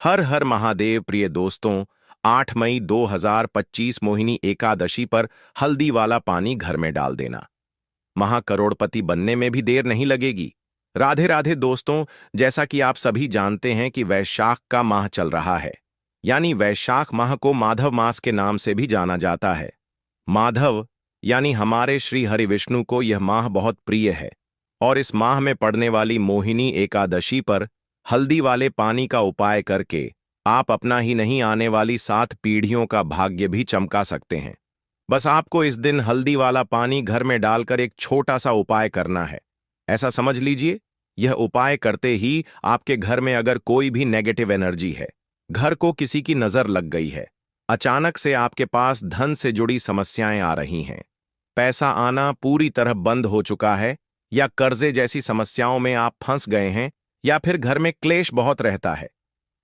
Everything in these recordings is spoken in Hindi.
हर हर महादेव प्रिय दोस्तों। 8 मई 2025 मोहिनी एकादशी पर हल्दी वाला पानी घर में डाल देना। महाकरोड़पति बनने में भी देर नहीं लगेगी। राधे राधे दोस्तों। जैसा कि आप सभी जानते हैं कि वैशाख का माह चल रहा है, यानी वैशाख माह को माधव मास के नाम से भी जाना जाता है। माधव यानी हमारे श्री हरि विष्णु को यह माह बहुत प्रिय है और इस माह में पड़ने वाली मोहिनी एकादशी पर हल्दी वाले पानी का उपाय करके आप अपना ही नहीं, आने वाली 7 पीढ़ियों का भाग्य भी चमका सकते हैं। बस आपको इस दिन हल्दी वाला पानी घर में डालकर एक छोटा सा उपाय करना है। ऐसा समझ लीजिए, यह उपाय करते ही आपके घर में अगर कोई भी नेगेटिव एनर्जी है, घर को किसी की नजर लग गई है, अचानक से आपके पास धन से जुड़ी समस्याएं आ रही हैं, पैसा आना पूरी तरह बंद हो चुका है, या कर्जे जैसी समस्याओं में आप फंस गए हैं, या फिर घर में क्लेश बहुत रहता है,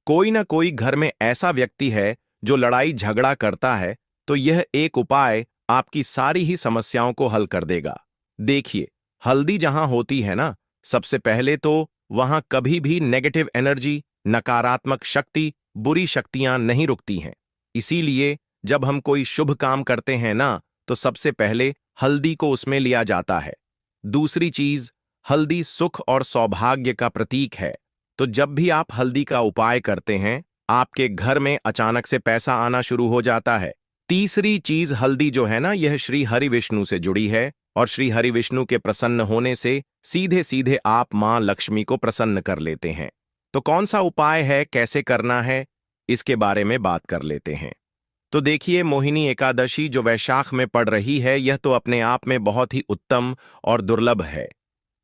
कोई ना कोई घर में ऐसा व्यक्ति है जो लड़ाई झगड़ा करता है, तो यह एक उपाय आपकी सारी ही समस्याओं को हल कर देगा। देखिए, हल्दी जहां होती है ना, सबसे पहले तो वहां कभी भी नेगेटिव एनर्जी, नकारात्मक शक्ति, बुरी शक्तियां नहीं रुकती हैं। इसीलिए जब हम कोई शुभ काम करते हैं ना, तो सबसे पहले हल्दी को उसमें लिया जाता है। दूसरी चीज, हल्दी सुख और सौभाग्य का प्रतीक है, तो जब भी आप हल्दी का उपाय करते हैं, आपके घर में अचानक से पैसा आना शुरू हो जाता है। तीसरी चीज, हल्दी जो है ना, यह श्री हरि विष्णु से जुड़ी है और श्री हरि विष्णु के प्रसन्न होने से सीधे सीधे आप मां लक्ष्मी को प्रसन्न कर लेते हैं। तो कौन सा उपाय है, कैसे करना है, इसके बारे में बात कर लेते हैं। तो देखिए, मोहिनी एकादशी जो वैशाख में पड़ रही है, यह तो अपने आप में बहुत ही उत्तम और दुर्लभ है।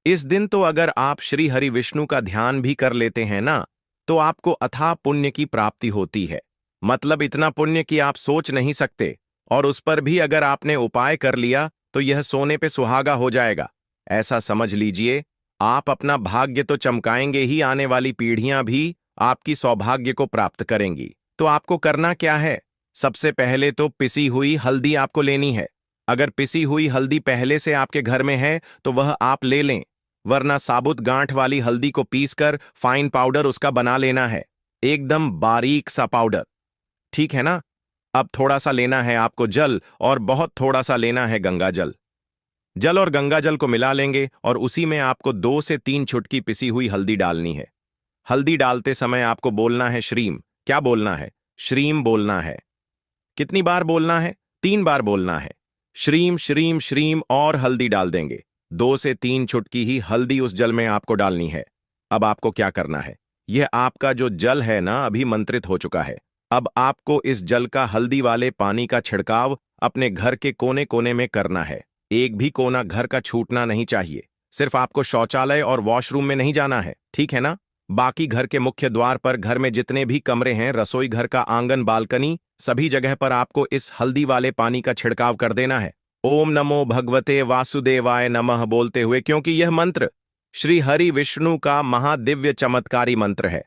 इस दिन तो अगर आप श्री हरि विष्णु का ध्यान भी कर लेते हैं ना, तो आपको अथाह पुण्य की प्राप्ति होती है। मतलब इतना पुण्य कि आप सोच नहीं सकते, और उस पर भी अगर आपने उपाय कर लिया तो यह सोने पे सुहागा हो जाएगा। ऐसा समझ लीजिए, आप अपना भाग्य तो चमकाएंगे ही, आने वाली पीढ़ियां भी आपकी सौभाग्य को प्राप्त करेंगी। तो आपको करना क्या है? सबसे पहले तो पिसी हुई हल्दी आपको लेनी है। अगर पिसी हुई हल्दी पहले से आपके घर में है तो वह आप ले लें, वरना साबुत गांठ वाली हल्दी को पीसकर फाइन पाउडर उसका बना लेना है, एकदम बारीक सा पाउडर। ठीक है ना? अब थोड़ा सा लेना है आपको जल, और बहुत थोड़ा सा लेना है गंगा जल। जल और गंगा जल को मिला लेंगे और उसी में आपको 2 से 3 चुटकी पिसी हुई हल्दी डालनी है। हल्दी डालते समय आपको बोलना है श्रीम। क्या बोलना है? श्रीम बोलना है। कितनी बार बोलना है? 3 बार बोलना है। श्रीम श्रीम श्रीम, और हल्दी डाल देंगे। 2 से 3 चुटकी ही हल्दी उस जल में आपको डालनी है। अब आपको क्या करना है? यह आपका जो जल है ना, अभी मंत्रित हो चुका है। अब आपको इस जल का हल्दी वाले पानी का छिड़काव अपने घर के कोने कोने में करना है। एक भी कोना घर का छूटना नहीं चाहिए। सिर्फ आपको शौचालय और वॉशरूम में नहीं जाना है, ठीक है ना? बाकी घर के मुख्य द्वार पर, घर में जितने भी कमरे हैं, रसोई घर का आंगन, बालकनी, सभी जगह पर आपको इस हल्दी वाले पानी का छिड़काव कर देना है। ओम नमो भगवते वासुदेवाय नमः बोलते हुए, क्योंकि यह मंत्र श्री हरि विष्णु का महादिव्य चमत्कारी मंत्र है।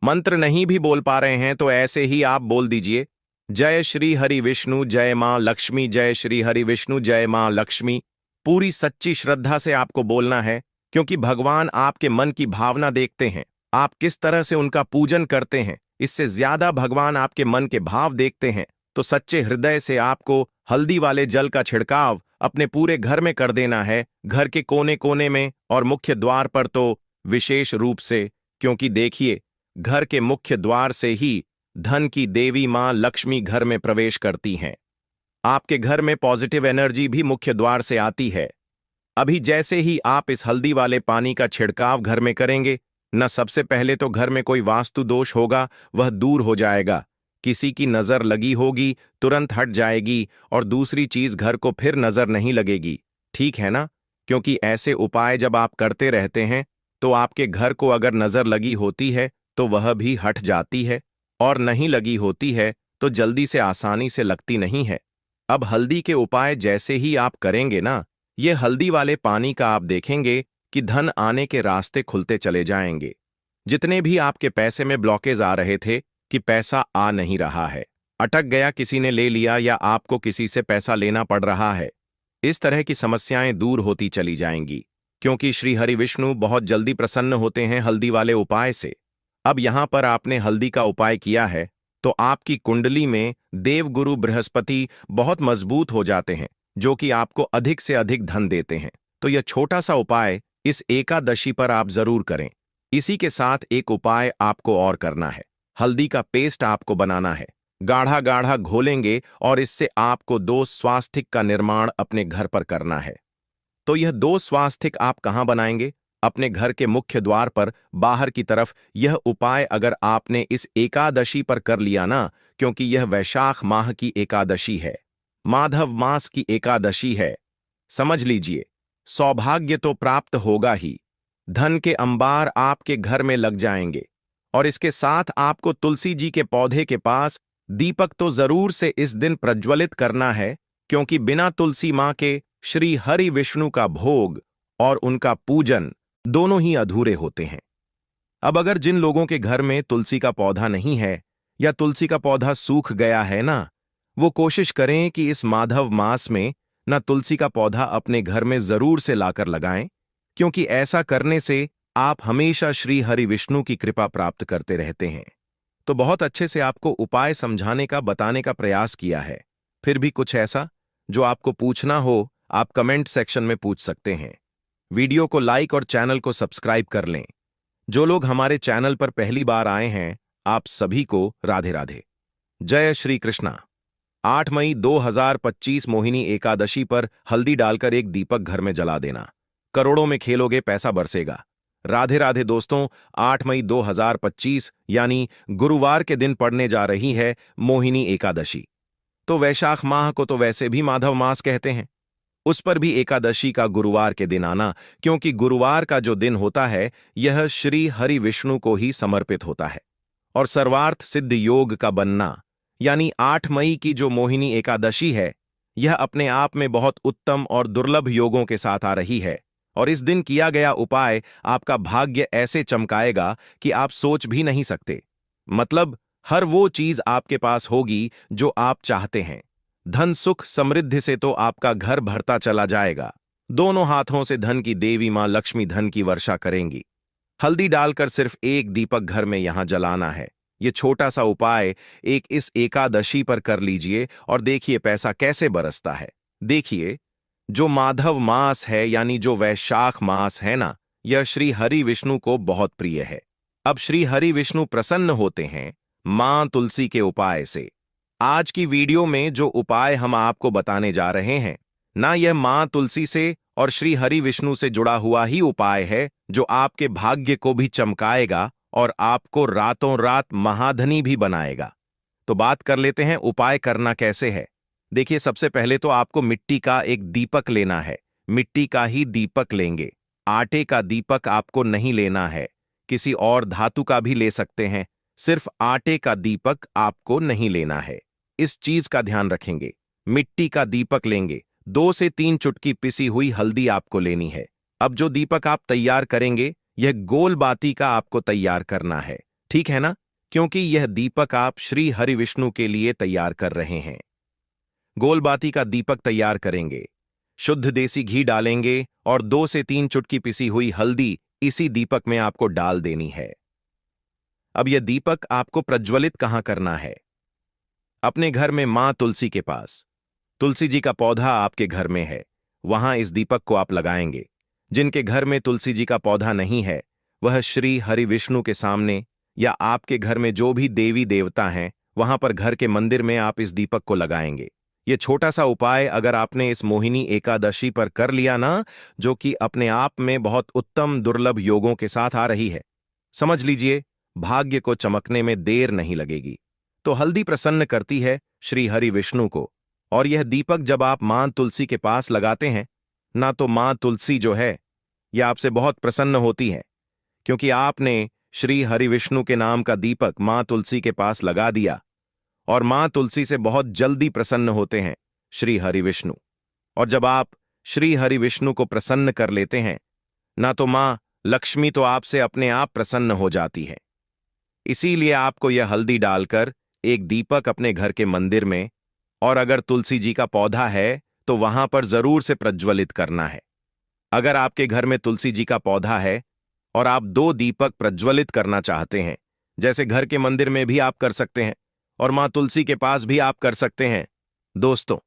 मंत्र नहीं भी बोल पा रहे हैं तो ऐसे ही आप बोल दीजिए, जय श्री हरि विष्णु, जय मां लक्ष्मी, जय श्री हरि विष्णु, जय मां लक्ष्मी। पूरी सच्ची श्रद्धा से आपको बोलना है, क्योंकि भगवान आपके मन की भावना देखते हैं, आप किस तरह से उनका पूजन करते हैं। इससे ज्यादा भगवान आपके मन के भाव देखते हैं। तो सच्चे हृदय से आपको हल्दी वाले जल का छिड़काव अपने पूरे घर में कर देना है, घर के कोने कोने में और मुख्य द्वार पर तो विशेष रूप से, क्योंकि देखिए, घर के मुख्य द्वार से ही धन की देवी मां लक्ष्मी घर में प्रवेश करती हैं। आपके घर में पॉजिटिव एनर्जी भी मुख्य द्वार से आती है। अभी जैसे ही आप इस हल्दी वाले पानी का छिड़काव घर में करेंगे न, सबसे पहले तो घर में कोई वास्तु दोष होगा वह दूर हो जाएगा, किसी की नजर लगी होगी तुरंत हट जाएगी, और दूसरी चीज, घर को फिर नजर नहीं लगेगी। ठीक है ना? क्योंकि ऐसे उपाय जब आप करते रहते हैं तो आपके घर को अगर नजर लगी होती है तो वह भी हट जाती है, और नहीं लगी होती है तो जल्दी से, आसानी से लगती नहीं है। अब हल्दी के उपाय जैसे ही आप करेंगे ना, ये हल्दी वाले पानी का आप देखेंगे कि धन आने के रास्ते खुलते चले जाएंगे। जितने भी आपके पैसे में ब्लॉकेज आ रहे थे कि पैसा आ नहीं रहा है, अटक गया, किसी ने ले लिया, या आपको किसी से पैसा लेना पड़ रहा है, इस तरह की समस्याएं दूर होती चली जाएंगी, क्योंकि श्री हरि विष्णु बहुत जल्दी प्रसन्न होते हैं हल्दी वाले उपाय से। अब यहां पर आपने हल्दी का उपाय किया है तो आपकी कुंडली में देवगुरु बृहस्पति बहुत मजबूत हो जाते हैं, जो कि आपको अधिक से अधिक धन देते हैं। तो यह छोटा सा उपाय इस एकादशी पर आप जरूर करें। इसी के साथ एक उपाय आपको और करना है। हल्दी का पेस्ट आपको बनाना है, गाढ़ा गाढ़ा घोलेंगे और इससे आपको 2 स्वास्तिक का निर्माण अपने घर पर करना है। तो यह 2 स्वास्तिक आप कहां बनाएंगे? अपने घर के मुख्य द्वार पर बाहर की तरफ। यह उपाय अगर आपने इस एकादशी पर कर लिया ना, क्योंकि यह वैशाख माह की एकादशी है, माधव मास की एकादशी है, समझ लीजिए सौभाग्य तो प्राप्त होगा ही, धन के अंबार आपके घर में लग जाएंगे। और इसके साथ आपको तुलसी जी के पौधे के पास दीपक तो जरूर से इस दिन प्रज्वलित करना है, क्योंकि बिना तुलसी मां के श्री हरि विष्णु का भोग और उनका पूजन दोनों ही अधूरे होते हैं। अब अगर जिन लोगों के घर में तुलसी का पौधा नहीं है या तुलसी का पौधा सूख गया है ना, वो कोशिश करें कि इस माधव मास में ना तुलसी का पौधा अपने घर में जरूर से लाकर लगाएं, क्योंकि ऐसा करने से आप हमेशा श्री हरि विष्णु की कृपा प्राप्त करते रहते हैं। तो बहुत अच्छे से आपको उपाय समझाने का बताने का प्रयास किया है। फिर भी कुछ ऐसा जो आपको पूछना हो, आप कमेंट सेक्शन में पूछ सकते हैं। वीडियो को लाइक और चैनल को सब्सक्राइब कर लें। जो लोग हमारे चैनल पर पहली बार आए हैं, आप सभी को राधे राधे। जय श्री कृष्णा। 8 मई 2025 मोहिनी एकादशी पर हल्दी डालकर एक दीपक घर में जला देना। करोड़ों में खेलोगे, पैसा बरसेगा। राधे राधे दोस्तों। 8 मई 2025 यानी गुरुवार के दिन पड़ने जा रही है मोहिनी एकादशी। तो वैशाख माह को तो वैसे भी माधव मास कहते हैं, उस पर भी एकादशी का गुरुवार के दिन आना, क्योंकि गुरुवार का जो दिन होता है यह श्री हरि विष्णु को ही समर्पित होता है। और सर्वार्थ सिद्ध योग का बनना, यानी 8 मई की जो मोहिनी एकादशी है, यह अपने आप में बहुत उत्तम और दुर्लभ योगों के साथ आ रही है। और इस दिन किया गया उपाय आपका भाग्य ऐसे चमकाएगा कि आप सोच भी नहीं सकते। मतलब हर वो चीज आपके पास होगी जो आप चाहते हैं। धन सुख समृद्धि से तो आपका घर भरता चला जाएगा। दोनों हाथों से धन की देवी मां लक्ष्मी धन की वर्षा करेंगी। हल्दी डालकर सिर्फ एक दीपक घर में यहां जलाना है। ये छोटा सा उपाय एक इस एकादशी पर कर लीजिए और देखिए पैसा कैसे बरसता है। देखिए, जो माधव मास है यानी जो वैशाख मास है ना, यह श्री हरि विष्णु को बहुत प्रिय है। अब श्री हरि विष्णु प्रसन्न होते हैं मां तुलसी के उपाय से। आज की वीडियो में जो उपाय हम आपको बताने जा रहे हैं ना, यह मां तुलसी से और श्री हरि विष्णु से जुड़ा हुआ ही उपाय है, जो आपके भाग्य को भी चमकाएगा और आपको रातों रात महाधनी भी बनाएगा। तो बात कर लेते हैं उपाय करना कैसे है। देखिए, सबसे पहले तो आपको मिट्टी का एक दीपक लेना है। मिट्टी का ही दीपक लेंगे, आटे का दीपक आपको नहीं लेना है। किसी और धातु का भी ले सकते हैं, सिर्फ आटे का दीपक आपको नहीं लेना है। इस चीज का ध्यान रखेंगे। मिट्टी का दीपक लेंगे, 2 से 3 चुटकी पिसी हुई हल्दी आपको लेनी है। अब जो दीपक आप तैयार करेंगे, यह गोल बाती का आपको तैयार करना है, ठीक है ना? क्योंकि यह दीपक आप श्री हरि विष्णु के लिए तैयार कर रहे हैं। गोल बाती का दीपक तैयार करेंगे, शुद्ध देसी घी डालेंगे और 2 से 3 चुटकी पिसी हुई हल्दी इसी दीपक में आपको डाल देनी है। अब यह दीपक आपको प्रज्वलित कहां करना है? अपने घर में मां तुलसी के पास। तुलसी जी का पौधा आपके घर में है, वहां इस दीपक को आप लगाएंगे। जिनके घर में तुलसी जी का पौधा नहीं है, वह श्री हरि विष्णु के सामने या आपके घर में जो भी देवी देवता हैं, वहां पर घर के मंदिर में आप इस दीपक को लगाएंगे। यह छोटा सा उपाय अगर आपने इस मोहिनी एकादशी पर कर लिया ना, जो कि अपने आप में बहुत उत्तम दुर्लभ योगों के साथ आ रही है, समझ लीजिए भाग्य को चमकने में देर नहीं लगेगी। तो हल्दी प्रसन्न करती है श्री हरि विष्णु को, और यह दीपक जब आप मां तुलसी के पास लगाते हैं ना, तो मां तुलसी जो है यह आपसे बहुत प्रसन्न होती है, क्योंकि आपने श्री हरि विष्णु के नाम का दीपक मां तुलसी के पास लगा दिया। और मां तुलसी से बहुत जल्दी प्रसन्न होते हैं श्री हरि विष्णु। और जब आप श्री हरि विष्णु को प्रसन्न कर लेते हैं ना, तो मां लक्ष्मी तो आपसे अपने आप प्रसन्न हो जाती है। इसीलिए आपको यह हल्दी डालकर एक दीपक अपने घर के मंदिर में, और अगर तुलसी जी का पौधा है तो वहां पर जरूर से प्रज्वलित करना है। अगर आपके घर में तुलसी जी का पौधा है और आप 2 दीपक प्रज्वलित करना चाहते हैं, जैसे घर के मंदिर में भी आप कर सकते हैं और माँ तुलसी के पास भी आप कर सकते हैं। दोस्तों,